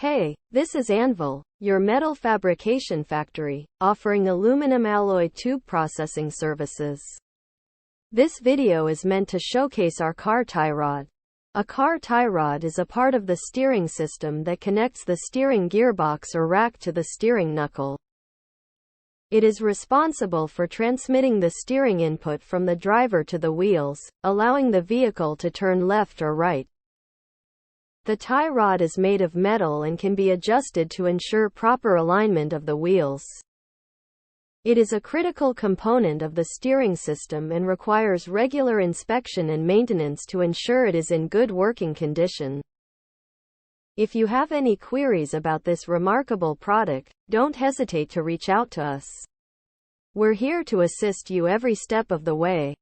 Hey, this is Anvil, your metal fabrication factory, offering aluminum alloy tube processing services. This video is meant to showcase our car tie rod. A car tie rod is a part of the steering system that connects the steering gearbox or rack to the steering knuckle. It is responsible for transmitting the steering input from the driver to the wheels, allowing the vehicle to turn left or right. The tie rod is made of metal and can be adjusted to ensure proper alignment of the wheels. It is a critical component of the steering system and requires regular inspection and maintenance to ensure it is in good working condition. If you have any queries about this remarkable product, don't hesitate to reach out to us. We're here to assist you every step of the way.